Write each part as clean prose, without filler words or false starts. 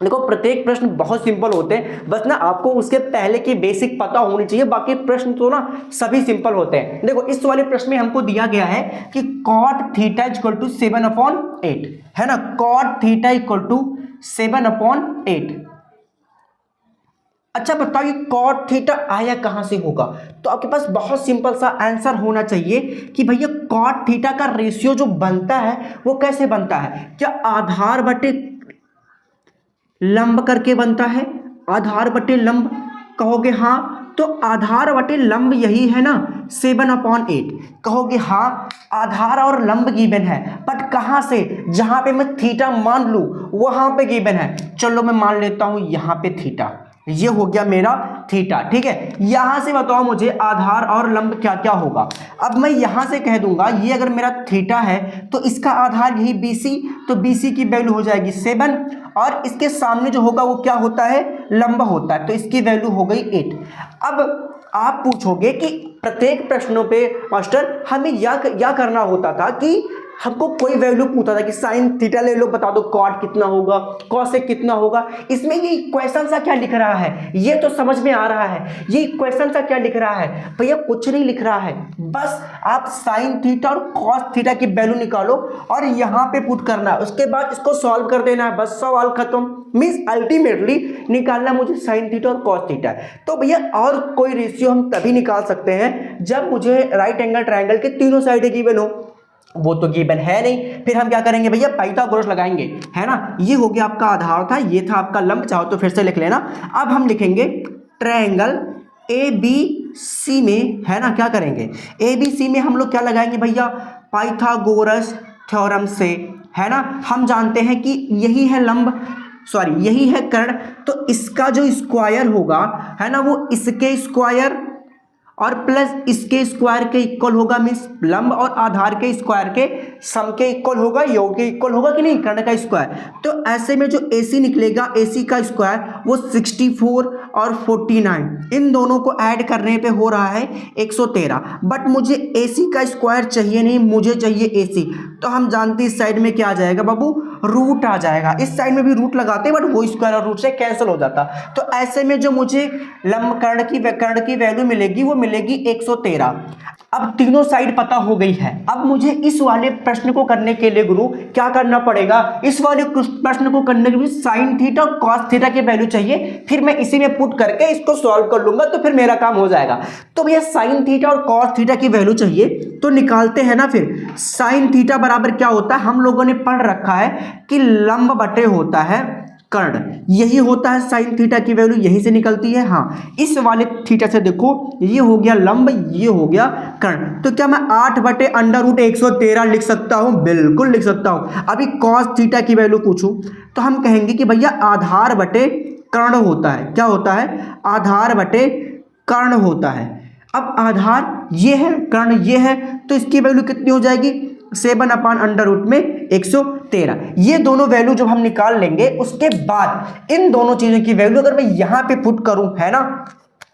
देखो प्रत्येक प्रश्न बहुत सिंपल होते हैं, बस ना आपको उसके पहले की बेसिक पता होनी चाहिए, बाकी प्रश्न तो ना सभी सिंपल होते हैं। देखो इस वाले प्रश्न में हमको दिया गया है कि cot थीटा इक्वल टू 7/8 है ना, cot थीटा इक्वल टू 7/8। अच्छा बताओ कि cot थीटा आया कहां से होगा, तो आपके पास बहुत सिंपल सा आंसर होना चाहिए कि भैया cot थीटा का रेशियो जो बनता है वो कैसे बनता है, क्या आधार बटे लंब करके बनता है, आधार बटे लंब कहोगे हाँ, तो आधार बटे लंब यही है ना 7/8, कहोगे हाँ आधार और लंब गिवन है, बट कहां से, जहां पे मैं थीटा मान लूं वहां पे गिवन है। चलो मैं मान लेता हूं यहां पे थीटा, ये हो गया मेरा थीटा, ठीक है। यहां से बताओ मुझे आधार और लंब क्या क्या होगा। अब मैं यहां से कह दूंगा ये अगर मेरा थीटा है तो इसका आधार यही BC, तो BC की वैल्यू हो जाएगी 7, और इसके सामने जो होगा वो क्या होता है, लंब होता है, तो इसकी वैल्यू हो गई 8। अब आप पूछोगे कि प्रत्येक प्रश्नों पे मास्टर हमें या करना होता था कि हमको कोई वैल्यू पूछता था कि साइन थीटा ले लो, बता दो कॉट कितना होगा, कॉसेक कितना होगा, इसमें ये इक्वेशन सा क्या लिख रहा है, ये तो समझ में आ रहा है, ये इक्वेशन सा क्या लिख रहा है भैया, कुछ नहीं लिख रहा है, बस आप साइन थीटा और कॉस थीटा की वैल्यू निकालो और यहाँ पे पुट करना है, उसके बाद इसको सॉल्व कर देना है, बस सवाल खत्म। मीन्स अल्टीमेटली निकालना मुझे साइन थीटा और कॉस थीटा है। तो भैया और कोई रेशियो हम तभी निकाल सकते हैं जब मुझे राइट एंगल ट्रायंगल के तीनों साइड गिवन हो, वो तो गिवन है नहीं, फिर हम क्या करेंगे भैया पाइथागोरस लगाएंगे, है ना। ये हो गया आपका आधार था, ये था आपका लंब, चाहो तो फिर से लिख लेना। अब हम लिखेंगे ट्रायंगल ABC में, है ना, क्या करेंगे ABC में हम लोग क्या लगाएंगे भैया, पाइथागोरस थ्योरम से, है ना। हम जानते हैं कि यही है लंब, सॉरी यही है कर्ण, तो इसका जो स्क्वायर होगा, है ना, वो इसके स्क्वायर और प्लस इसके स्क्वायर के इक्वल होगा, मीन्स लंब और आधार के स्क्वायर के सम के इक्वल होगा, योग के इक्वल होगा कि नहीं, कर्ण का स्क्वायर। तो ऐसे में जो AC निकलेगा, AC का स्क्वायर वो 64 और 49, इन दोनों को ऐड करने पे हो रहा है 113, बट मुझे AC का स्क्वायर चाहिए नहीं, मुझे चाहिए AC। तो हम जानते हैं इस साइड में क्या आ जाएगा बाबू, रूट आ जाएगा, इस साइड में भी रूट लगाते बट वो स्क्वायर और रूट से कैंसिल हो जाता। तो ऐसे में जो मुझे लंब कर्ण की वैल्यू मिलेगी वो मिलेगी 113। अब तीनों साइड पता हो गई है। अब मुझे इस वाले प्रश्न को करने के लिए गुरु क्या करना पड़ेगा, इस वाले प्रश्न को करने के लिए साइन थीटा और कॉस थीटा की वैल्यू चाहिए, फिर मैं इसी में पुट करके इसको सॉल्व कर लूंगा, तो फिर मेरा काम हो जाएगा। तो भैया साइन थीटा और कॉस थीटा की वैल्यू चाहिए, तो निकालते हैं ना। फिर साइन थीटा बराबर क्या होता है, हम लोगों ने पढ़ रखा है कि लंब बटे होता है कर्ण, यही होता है साइन थीटा की वैल्यू, यहीं से निकलती है। हाँ इस वाले थीटा से देखो, ये हो गया लंब, ये हो गया कर्ण, तो क्या मैं 8/√113 लिख सकता हूं, बिल्कुल लिख सकता हूं। अभी कॉस थीटा की वैल्यू पूछूं तो हम कहेंगे कि भैया आधार बटे कर्ण होता है, क्या होता है, आधार बटे कर्ण होता है। अब आधार ये है, कर्ण ये है, तो इसकी वैल्यू कितनी हो जाएगी, 7/√113। ये दोनों वैल्यू जब हम निकाल लेंगे उसके बाद इन दोनों चीजों की वैल्यू अगर मैं यहां पे पुट करूं, है ना,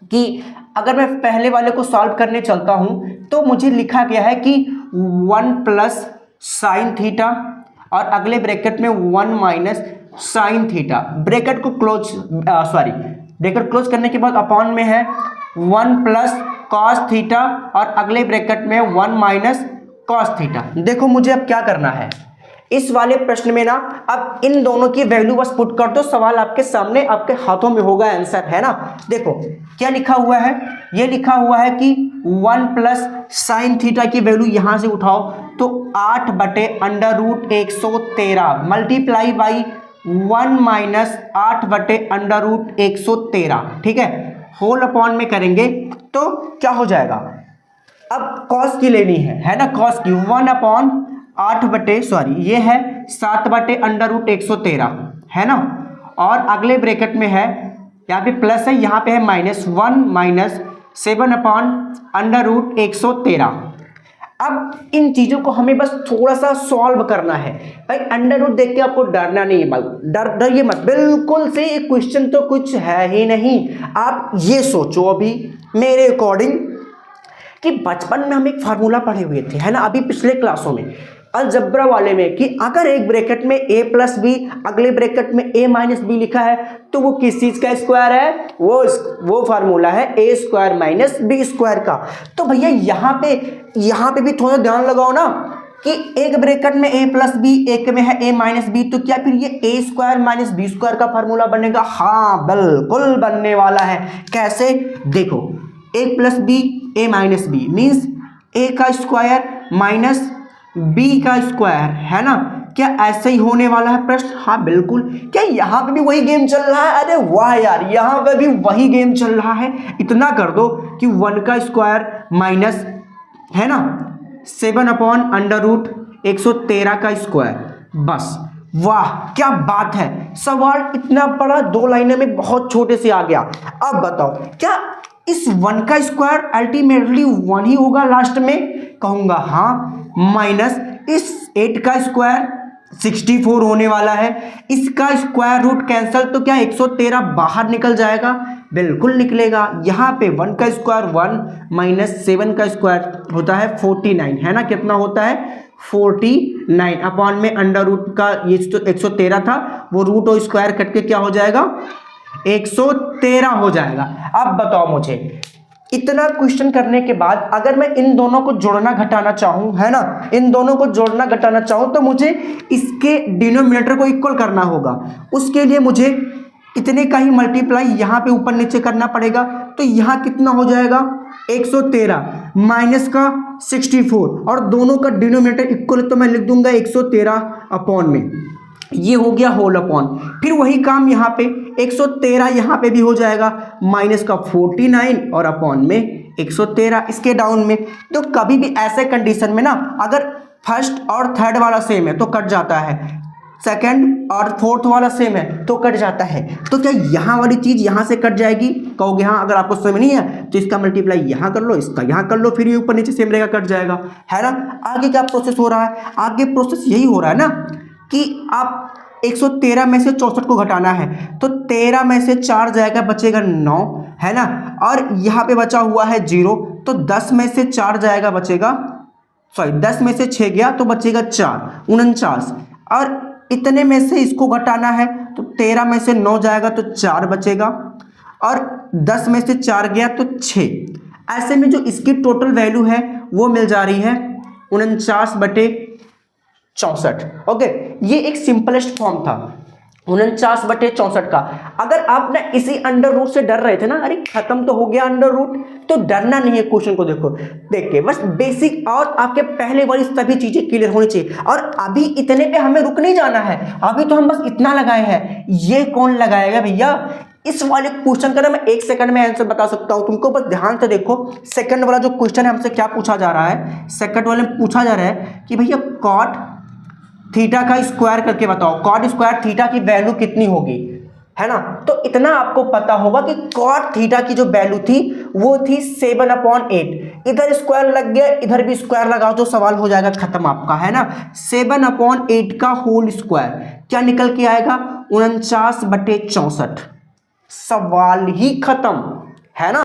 कि अगर मैं पहले वाले को सॉल्व करने चलता हूं तो मुझे लिखा गया है कि 1 प्लस साइन थीटा और अगले ब्रैकेट में 1 माइनस साइन थीटा, ब्रैकेट को क्लोज ब्रैकेट क्लोज करने के बाद अपॉन में है 1 प्लस कॉस थीटा और अगले ब्रैकेट में 1 माइनस कॉस थीटा। देखो मुझे अब क्या करना है, इस वाले प्रश्न में ना अब इन दोनों की वैल्यू बस पुट कर दो, सवाल आपके सामने आपके हाथों में होगा आंसर, है ना। देखो क्या लिखा हुआ है, ये लिखा हुआ है कि 1 प्लस साइन थीटा की वैल्यू यहां से उठाओ तो 8/√113 मल्टीप्लाई बाई 1 माइनस 8/√113, ठीक है, होल अपॉन में करेंगे तो क्या हो जाएगा। अब कॉस की लेनी है ना, कॉस की 1/8 ये है 7/√113, है ना, और अगले ब्रैकेट में है, यहाँ पे प्लस है, यहाँ पे है माइनस, 1 माइनस 7/√113। अब इन चीजों को हमें बस थोड़ा सा सॉल्व करना है भाई, अंडर रूट देख के आपको डरना नहीं है, डरिए मत, बिल्कुल से क्वेश्चन तो कुछ है ही नहीं। आप ये सोचो अभी मेरे अकॉर्डिंग कि बचपन में हम एक फार्मूला पढ़े हुए थे, है ना, अभी पिछले क्लासों में, अलजब्रा वाले में कि अगर एक ब्रैकेट में a प्लस बी, अगले ब्रैकेट में a माइनस बी लिखा है तो वो किस चीज का स्क्वायर है? वो फार्मूला है a square minus B square का। तो भैया यहाँ पे भी थोड़ा ध्यान लगाओ ना कि एक ब्रैकेट में a प्लस बी, एक में है a माइनस बी, तो क्या फिर ये a square minus B square का फार्मूला बनेगा? हाँ बिल्कुल बनने वाला है। कैसे? देखो a plus B a minus B means a का स्क्वायर माइनस b का स्क्वायर, है ना? क्या ऐसे ही होने वाला है प्रश्न? हाँ बिल्कुल। क्या यहाँ पे भी वही गेम चल रहा है? अरे वाह यार, यहाँ पे भी वही गेम चल रहा है। इतना कर दो कि 1 का स्क्वायर माइनस, है ना, 7/√113 का स्क्वायर, बस। वाह क्या बात है, सवाल इतना बड़ा 2 लाइनों में बहुत छोटे से आ गया। अब बताओ क्या इस 1 का स्क्वायर अल्टीमेटली 1 ही होगा लास्ट में? कहूंगा हाँ। माइनस इस 8 का स्क्वायर 64 होने वाला है, इसका स्क्वायर रूट कैंसल, तो क्या 113 बाहर निकल जाएगा? बिल्कुल निकलेगा। यहाँ पे 1 का स्क्वायर 1 माइनस 7 का स्क्वायर होता है 49, है ना? कितना होता है? 49 अपॉन में अंडर रूट का ये जो 113 था वो रूट और स्क्वायर कट के क्या हो जाएगा? 113 हो जाएगा। अब बताओ मुझे, इतना क्वेश्चन करने के बाद अगर मैं इन दोनों को जोड़ना घटाना चाहूं, है ना, इन दोनों को जोड़ना घटाना चाहूं तो मुझे इसके डिनोमिनेटर को इक्वल करना होगा। उसके लिए मुझे इतने का ही मल्टीप्लाई यहाँ पे ऊपर नीचे करना पड़ेगा। तो यहाँ कितना हो जाएगा? 113 माइनस का 64 और दोनों का डिनोमिनेटर इक्वल, तो मैं लिख दूंगा 113 अपॉन में, ये हो गया होल अपॉन। फिर वही काम यहाँ पे 113 यहाँ पे भी हो जाएगा, माइनस का 49 और अपॉन में 113 इसके डाउन में। तो कभी भी ऐसे कंडीशन में ना अगर फर्स्ट और थर्ड वाला सेम है तो कट जाता है, सेकंड और फोर्थ वाला सेम है तो कट जाता है। तो क्या यहाँ वाली चीज यहाँ से कट जाएगी? कहोगे हाँ। अगर आपको समझ नहीं है तो इसका मल्टीप्लाई यहाँ कर लो, इसका यहाँ कर लो, फिर ये ऊपर नीचे सेम रहेगा, कट जाएगा, है ना? आगे क्या प्रोसेस हो रहा है? आगे प्रोसेस यही हो रहा है ना कि आप 113 में से 64 को घटाना है, तो 13 में से 4 जाएगा, बचेगा 9, है ना? और यहाँ पे बचा हुआ है 0, तो 10 में से 4 जाएगा, बचेगा 10 में से 6 गया तो बचेगा 4, 49। और इतने में से इसको घटाना है तो 13 में से 9 जाएगा तो 4 बचेगा, और 10 में से 4 गया तो 6। ऐसे में जो इसकी टोटल वैल्यू है वो मिल जा रही है 49/64। ओके, ये एक सिंपलेस्ट फॉर्म था 49/64 का। अगर आप ना इसी अंडर रूट से डर रहे थे ना, अरे खत्म तो हो गया अंडर रूट, तो डरना नहीं है। क्वेश्चन को देखो, देख के बस बेसिक और आपके पहले वाली सभी चीजें क्लियर होनी चाहिए। और अभी इतने पे हमें रुक नहीं जाना है, अभी तो हम बस इतना लगाए हैं। ये कौन लगाएगा भैया? इस वाले क्वेश्चन का ना मैं 1 सेकंड में आंसर बता सकता हूं, तुमको बस ध्यान से देखो। सेकंड वाला जो क्वेश्चन है हमसे क्या पूछा जा रहा है? सेकंड वाले में पूछा जा रहा है कि भैया कॉट थीटा का स्क्वायर करके बताओ, कॉट स्क्वायर थीटा की वैल्यू कितनी होगी, है ना? तो इतना आपको पता होगा कि कॉट थीटा की जो वैल्यू थी वो थी 7/8। इधर स्क्वायर लग गया, इधर भी स्क्वायर लगाओ तो सवाल हो जाएगा खत्म आपका, है ना? 7/8 का होल स्क्वायर क्या निकल के आएगा? 49/64। सवाल ही खत्म, है ना?